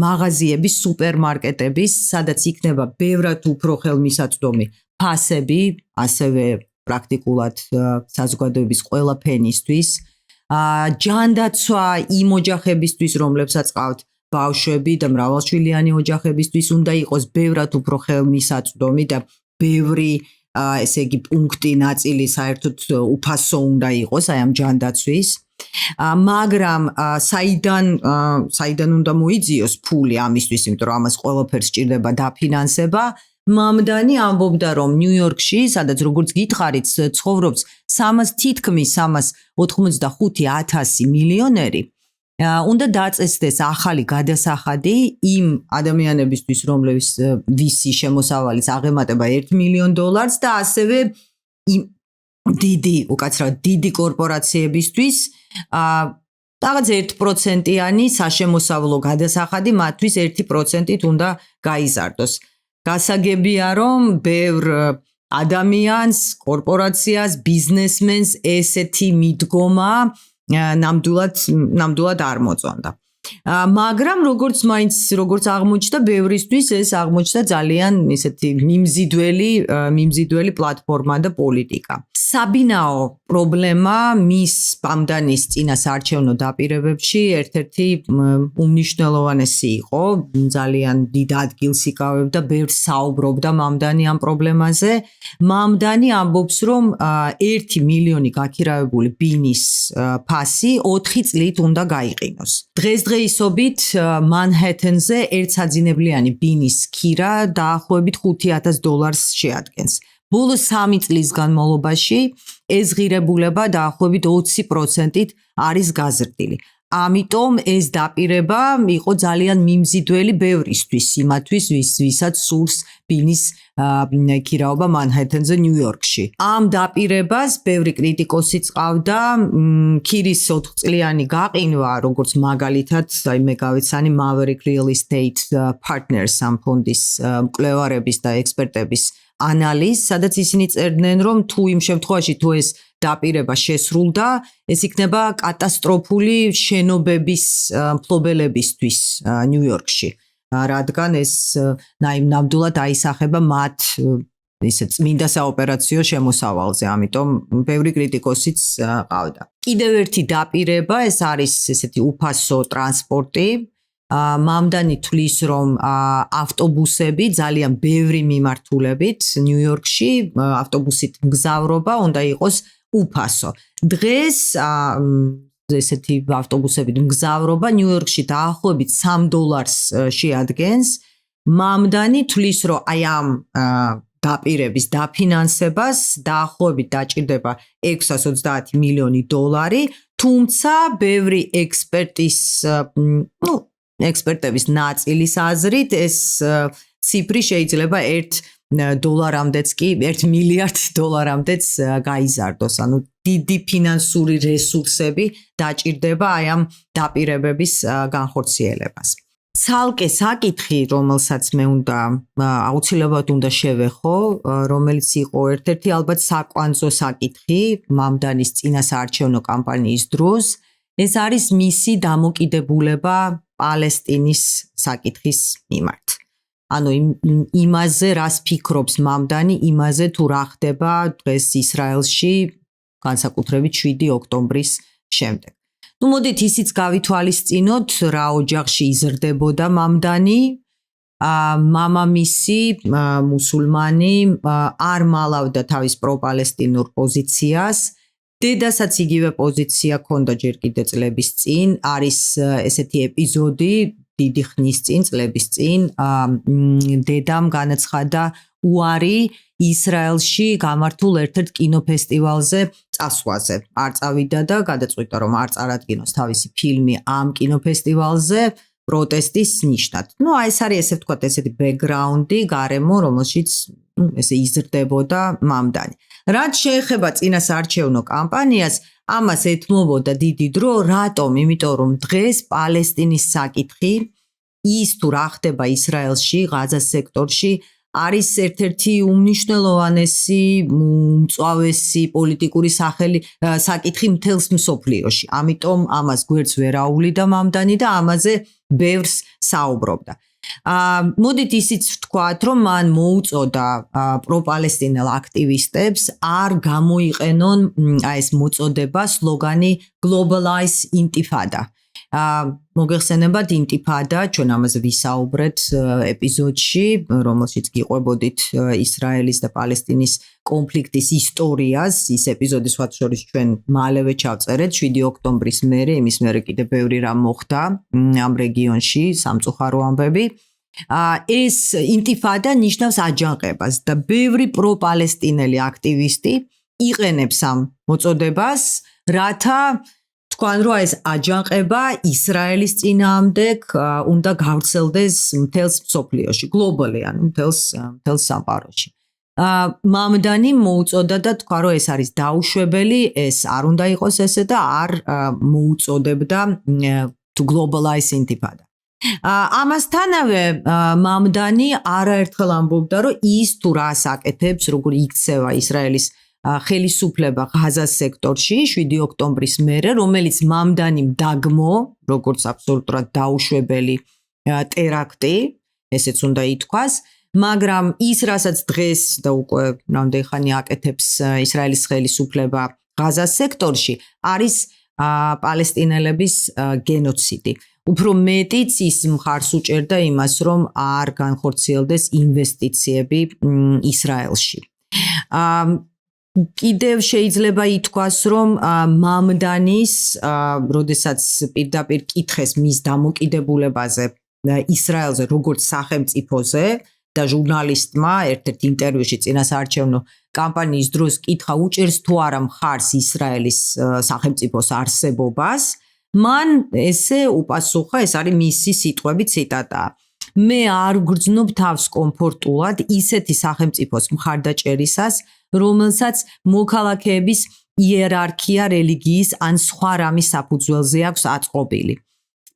მაღაზიების, სუპერმარკეტების, სადაც იქნება ბევრად უფრო ხელმისაწვდომი ფასები, ასევე პრაქტიკულად საზოგადოების ყველა ფენისთვის. ჯანდაცვა იმ ოჯახებისთვის, რომლებსაც ყავთ ბავშვები და მრავალშვილიანი ოჯახებისთვის უნდა იყოს ბევრად უფრო ხელმისაწვდომი და ბევრი ესე იგი პუნქტი ნაწილი საერთოდ უფასო უნდა იყოს აი ამ ჯანდაცვის. მაგრამ საიდან უნდა მოიძიოს ფული ამისთვის, იმიტომ რომ ამას ყველაფერს სჭირდება დაფინანსება. მამდანი ამბობდა რომ ნიუ-იორკში, სადაც როგორც გითხარით, ცხოვრობს თითქმის 385,000 მილიონერი, უნდა დაწესდეს ახალი გადასახადი იმ ადამიანებისთვის, რომლებიც ვისი შემოსავალიც აღემატება $1 მილიონ და ასევე დიდი კორპორაციებისთვის რაღაც 1%-იანი საშემოსავლო გადასახადი მათთვის 1%-ით უნდა გაიზარდოს. გასაგებია რომ ბევრ ადამიანს, კორპორაციას, ბიზნესმენს ესეთი მიდგომა ნამდვილად არ მოწონდა. მაგრამ როგორც აღმოჩნდა ბევრისთვის ეს აღმოჩნდა ძალიან ისეთი მიმზიდველი პლატფორმა და პოლიტიკა. საბინაო პრობლემა მის მამდანის წინასაარჩევნო დაპირებებში ერთ-ერთი უმნიშვნელოვანესი იყო, ძალიან დიდ ადგილს იკავებდა, ბევრს საუბრობდა მამდანი ამ პრობლემაზე. მამდანი ამბობს, რომ 1 მილიონი გაქირავებული ბინის ფასი 4 წლით უნდა გაიყინოს. დღესდღეობით მანჰეტენზე ერთსაძინებლიანი ბინის ქირა დაახლოებით $5,000 შეადგენს. ბოლო 3 წლის განმავლობაში ეს ღირებულება დაახლოებით 20%-ით არის გაზრდილი. ამიტომ ეს დაპირება იყო ძალიან მიმზიდველი ბევრისთვის, იმათთვის, ვისაც სურს ბინის ქირაობა მანჰეტენზე ნიუ-იორკში. ამ დაპირებას ბევრი კრიტიკოსი წყავდა, ქირის 4 წლიანი გაყინვა, როგორც მაგალითად, მე გავიცანი Maverick Real Estate Partners ამ ფონდის მკვლევარების და ექსპერტების ანალიზს, სადაც ისინი წერდნენ, რომ თუ იმ შემთხვევაში თუ ეს დაპირება შესრულდა, ეს იქნება კატასტროფული შენობების მფლობელებისთვის ნიუ-იორკში, რადგან ეს ნამდვილად აისახება მათ ისე წმინდა საოპერაციო შემოსავალზე, ამიტომ ბევრი კრიტიკოსიც ყავდა. კიდევ ერთი დაპირება, ეს არის ესეთი უფასო ტრანსპორტი. მამდანი თვლის, რომ ავტობუსები ძალიან ბევრი მიმართულებით ნიუ-იორკში ავტობუსით მგზავრობა უნდა იყოს უფასო. დღეს ესეთი ავტობუსებით მგზავრობა ნიუ-იორკში დაახლოებით $3 შეადგენს. მამდანი თვლის, რომ აი ამ დაპირების დაფინანსებას დაახლოებით დაჭირდება $630 მილიონი, თუმცა ბევრი ექსპერტების ნაწილის აზრით ეს ციფრი შეიძლება დოლარამდეც კი 1 მილიარდ დოლარამდეც გაიზარდოს. ანუ დიდი ფინანსური რესურსები დაჭირდება აი ამ დაპირებების განხორციელებას. ცალკე საკითხი, რომელსაც მე აუცილებლად უნდა შევეხო, რომელიც იყო ერთ-ერთი ალბათ საკვანძო საკითხი მამდანის წინასაარჩევნო კამპანიის დროს, ეს არის მისი დამოკიდებულება პალესტინის საკითხის მიმართ. ანუ იმაზე, რას ფიქრობს მამდანი, იმაზე თუ რა ხდება დღეს ისრაელში, განსაკუთრებით 7 ოქტომბრის შემდეგ. მოდით ისიც გავითვალისწინოთ, რა ოჯახში იზრდებოდა მამდანი, მამამისი, მუსულმანი, არ მალავდა თავის პროპალესტინურ პოზიციას, დედასაც იგივე პოზიცია ჰქონდა ჯერ კიდე წლების წინ, არის ესეთი ეპიზოდი, დიდი ხნის წინ, წლების წინ, დედამ განაცხადა უარი ისრაელში გამართულ ერთ-ერთ კინოფესტივალზე წასვლაზე. არ წავიდა და გადაწყვიტა, რომ არ წარადგინოს თავისი ფილმი ამ კინოფესტივალზე პროტესტის ნიშნად. აი ეს არის ესე ვთქვათ, ესეთი ბექგრაუნდი, გარემო, რომელშიც ესე იზრდებოდა მამდანი. რაც შეეხება წინასაარჩევნო კამპანიას, ამას ეთმობოდა დიდი დრო, რატომ? იმიტომ რომ დღეს პალესტინის საკითხი, ის თუ რა ხდება ისრაელში, ღაზას სექტორში, არის ერთ-ერთი უმნიშვნელოვანესი, მწვავესი პოლიტიკური საკითხი მთელს მსოფლიოში. ამიტომ ამას გვერდს ვერ აუვლიდა მამდანი და ამაზე ბევრს საუბრობდა. მოდით ისიც ვთქვათ, რომ მან მოუწოდა პროპალესტინელ აქტივისტებს არ გამოიყენონ ეს მოწოდება, სლოგანი Globalize Intifada. მოგეხსენებათ ინტიფადა, ჩვენ ამაზე ვისაუბრეთ ეპიზოდში, რომელშიც გიყვებოდით ისრაელის და პალესტინის კონფლიქტის ისტორიას. ის ეპიზოდი სხვათა შორის ჩვენ მალევე ჩავწერეთ 7 ოქტომბრის მერე, იმის მერე კიდე ბევრი რამ მოხდა ამ რეგიონში, სამწუხარო ამბები. ეს ინტიფადა ნიშნავს აჯანყებას და ბევრი პროპალესტინელი აქტივისტი იყენებს ამ მოწოდებას, რათა თქვან რომ ეს აჯანყება ისრაელის წინააღმდეგ უნდა გავრცელდეს მთელს მსოფლიოში, გლობალი, ანუ მთელს სამყაროში. მამდანი მოუწოდა და თქვა რომ ეს არის დაუშვებელი, ეს არ უნდა იყოს ესე და არ მოუწოდებდა to globalize intifada. ამასთანავე მამდანი არაერთხელ ამბობდა, რომ ის თუ რას აკეთებს, როგორ იქცევა ისრაელის ხელისუფლება ღაზას სექტორში 7 ოქტომბრის მერე, რომელიც მამდანიმ დაგმო, როგორც აბსოლუტურად დაუშვებელი ტერაქტი, ესეც უნდა ითქვას, მაგრამ ის, რასაც დღეს და უკვე რამდენი ხანი აკეთებს ისრაელის ხელისუფლება ღაზას სექტორში, არის პალესტინელების გენოციდი. უფრო მეტიც ის მხარს უჭერდა იმას, რომ არ განხორციელდეს ინვესტიციები ისრაელში. კიდევ შეიძლება ითქვას, რომ მამდანის, როდესაც პირდაპირ კითხეს მის დამოკიდებულებაზე ისრაელზე, როგორც სახელმწიფოზე და ჟურნალისტმა ერთ-ერთ ინტერვიუში წინასაარჩევნო კამპანიის დროს კითხა უჭერს თუ არა მხარს ისრაელის სახელმწიფოს არსებობას, მან ესე უპასუხა, ეს არის მისი სიტყვები, ციტატა. მე არ გრძნობ თავს კომფორტულად ისეთი სახელმწიფოს მხარდაჭერისას, რომელსაც მოქალაქეების იერარქია რელიგიის ან სხვა რამის საფუძველზე აქვს აწყობილი.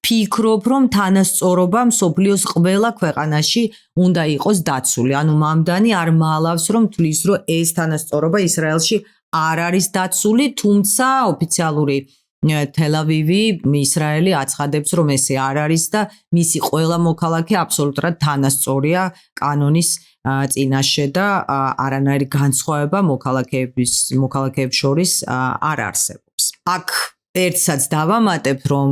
ფიქრობ, რომ თანასწორობა მსოფლიოს ყველა ქვეყანაში უნდა იყოს დაცული. ანუ მამდანი არ მალავს, რომ თვლის, რომ ეს თანასწორობა ისრაელში არ არის დაცული, თუმცა ოფიციალური თელ-ავივი, ისრაელი აცხადებს, რომ ესე არ არის და მისი ყველა მოქალაქე აბსოლუტურად თანასწორია კანონის წინაშე და არანაირი განსხვავება მოქალაქეებს შორის არ არსებობს. აქ ერთსაც დავამატებ, რომ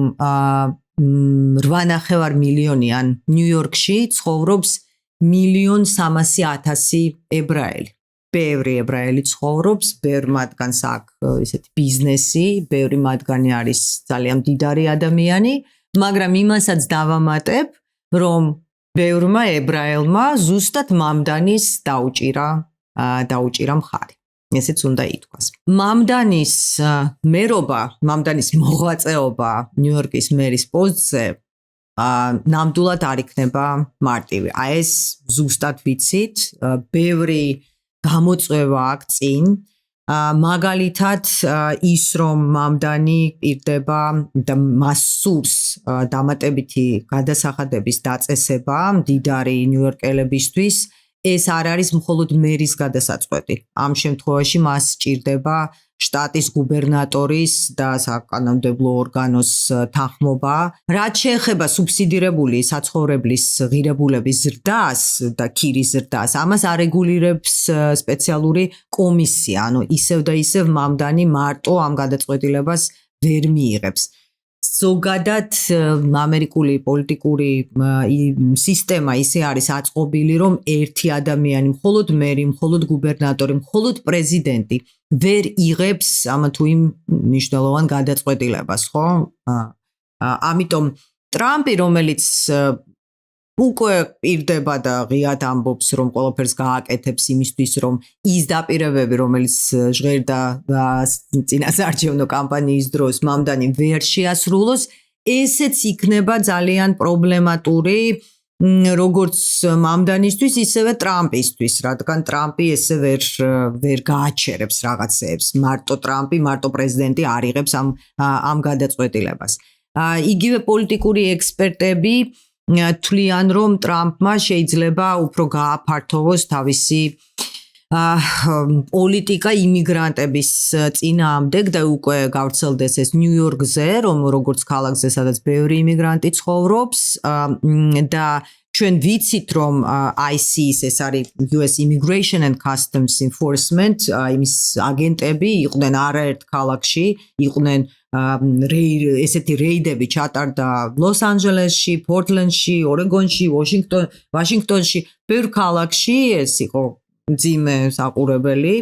8,5 მილიონიან ნიუ-იორკში ცხოვრობს 1,300,000 ებრაელი. ბევრი ებრაელი ცხოვრობს, ბევრ მათგანს აქვს ესეთი ბიზნესი, ბევრი მათგანი არის ძალიან მდიდარი ადამიანი, მაგრამ იმასაც დავამატებ, რომ ბევრმა ებრაელმა ზუსტად მამდანის დაუჭირა მხარი. ესეც უნდა ითქვას. მამდანის მერობა, მამდანის მოღვაწეობა ნიუ-იორკის მერის პოსტზე ნამდვილად არ იქნება მარტივი. აი ეს ზუსტად ვიცით, ბევრი გამოწვევა აქ წინ. მაგალითად ის რომ მამდანი პირდება და მას სურს დამატებითი გადასახადების დაწესება მდიდარი ნიუ-იორკელებისთვის, ეს არ არის მხოლოდ მერის გადასაწყვეტი. ამ შემთხვევაში მას სჭირდება შტატის გუბერნატორის და საკანონმდებლო ორგანოს თანხმობა. რაც შეეხება სუბსიდირებული საცხოვრებლის ღირებულების ზრდას და ქირის ზრდას, ამას არეგულირებს სპეციალური კომისია, ანუ ისევ და ისევ მამდანი მარტო ამ გადაწყვეტილებას ვერ მიიღებს. ზოგადად ამერიკული პოლიტიკური სისტემა ისე არის აწყობილი, რომ ერთი ადამიანი, მხოლოდ მერი, მხოლოდ გუბერნატორი, მხოლოდ პრეზიდენტი ვერ იღებს ამ თუ იმ მნიშვნელოვან გადაწყვეტილებას, ხო? ამიტომ ტრამპი, რომელიც უკვე პირდება და ღიად ამბობს, რომ ყველაფერს გააკეთებს იმისთვის, რომ ის დაპირებები, რომელიც ჟღერდა წინასაარჩევნო კამპანიის დროს მამდანი ვერ შეასრულოს, ესეც იქნება ძალიან პრობლემატური როგორც მამდანისთვის, ისევე ტრამპისთვის, რადგან ტრამპი ესე ვერ გააჩერებს რაღაცეებს. მარტო ტრამპი, მარტო პრეზიდენტი არ იღებს ამ გადაწყვეტილებას. იგივე პოლიტიკური ექსპერტები თვლიან, რომ ტრამპმა შეიძლება უფრო გააფართოვოს თავისი პოლიტიკა იმიგრანტების წინააღმდეგ და უკვე გავრცელდეს ეს ნიუ-იორკზე, რომ როგორც ქალაქზე, სადაც ბევრი იმიგრანტი ცხოვრობს და ჩვენ ვიცით, რომ ICE, ეს არის US Immigration and Customs Enforcement, იმის აგენტები იყვნენ არაერთ ქალაქში, იყვნენ ესეთი რეიდები ჩატარდა ლოს-ანჯელესში, პორტლენდში, ორეგონში, ვაშინგტონში, ბევრ ქალაქში ეს იყო მძიმე საყურებელი,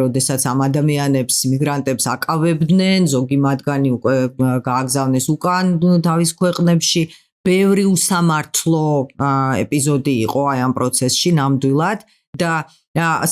როდესაც ამ ადამიანებს, იმიგრანტებს აკავებდნენ, ზოგი მათგანი უკვე გააგზავნეს უკან თავის ქვეყნებში, ბევრი უსამართლო ეპიზოდი იყო აი ამ პროცესში ნამდვილად და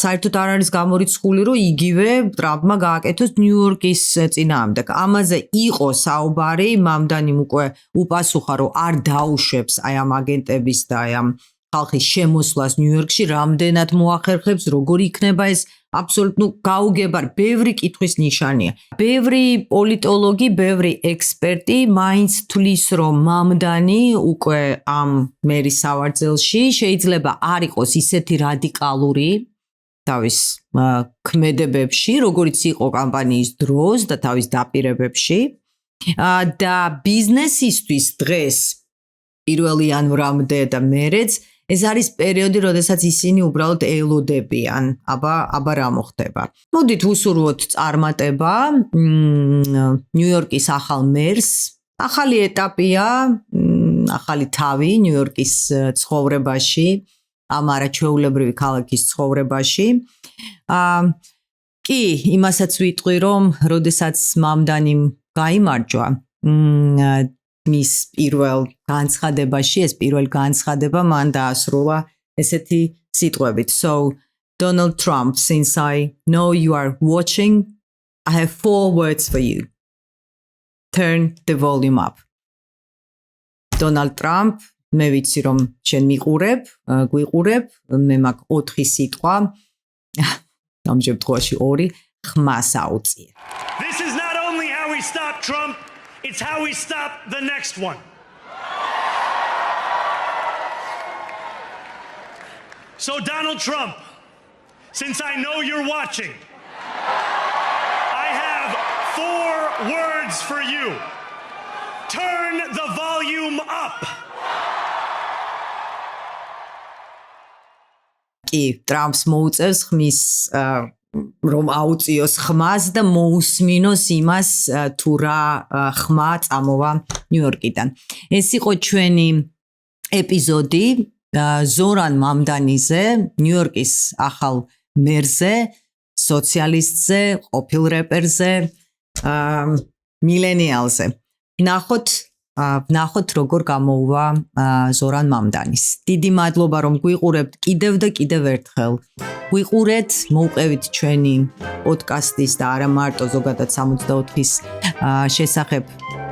საერთოდ არ არის გამორიცხული, რომ იგივე ტრამპმა გააკეთოს ნიუ-იორკის წინააღმდეგ. ამაზე იყო საუბარი, მამდანიმ უკვე უპასუხა, რომ არ დაუშვებს აი ამ აგენტების და აი ამ ხალხის შემოსვლას ნიუ-იორკში, რამდენად მოახერხებს, როგორ იქნება ეს აბსოლუტურად გაუგებარი, ბევრი კითხვის ნიშანია. ბევრი პოლიტოლოგი, ბევრი ექსპერტი მაინც თვლის, რომ მამდანი უკვე ამ მერის სავარძელში შეიძლება არ იყოს ისეთი რადიკალური თავის ქმედებებში, როგორც იყო კამპანიის დროს და თავის დაპირებებში და ბიზნესისთვის დღეს 1 იანვრამდე და მერეც ეს არის პერიოდი, როდესაც ისინი უბრალოდ ელოდებიან, აბა რა მოხდება. მოდით ვუსურვოთ წარმატება ნიუ-იორკის ახალ მერს. ახალი ეტაპია, ახალი თავი ნიუ-იორკის ცხოვრებაში, ამ არაჩვეულებრივი ქალაქის ცხოვრებაში. კი, იმასაც ვიტყვი, რომ როდესაც მამდანიმ გაიმარჯვა, მის პირველ განცხადებაში, ეს პირველ განცხადება მან დაასრულა ესეთი სიტყვებით. So, Donald Trump, since I know you are watching, I have 4 words for you. Turn the volume up. Donald Trump, მე ვიცი რომ შენ გვიყურებ, მე მაქვს 4 სიტყვა. ამ შემთხვევაში 2 ხმას აუწია. This is not only how we stop Trump, it's how we stop the next one. So Donald Trump, since I know you're watching, I have 4 words for you. Turn the volume up. კი, ტრამპს მოუწევს ხმის რომ აუწიოს ხმას და მოусმინოს იმას თუ რა ხმა წამოვა ნიუ-იორკიდან. ეს იყო ჩვენი ეპიზოდი ზორან მამდანიზე, ნიუ-იორკის ახალ მერზე, სოციალისტზე, ყოფილ რეპერზე, მილენიალზე. ვნახოთ როგორ გამოუვა ზორან მამდანის. დიდი მადლობა რომ გვიყურებთ კიდევ და კიდევ ერთხელ. გვიყურეთ, მოუყევით ჩვენი პოდკასტის და არა მარტო ზოგადად 64-ის შესახებ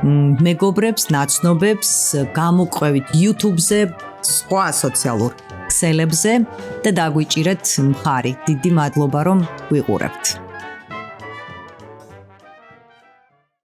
მეგობრებს, ნაცნობებს გამოყვებით YouTube-ზე, სხვა სოციალურ ქსელებზე და დაგვიჭირეთ მხარი. დიდი მადლობა რომ ვიყურებთ.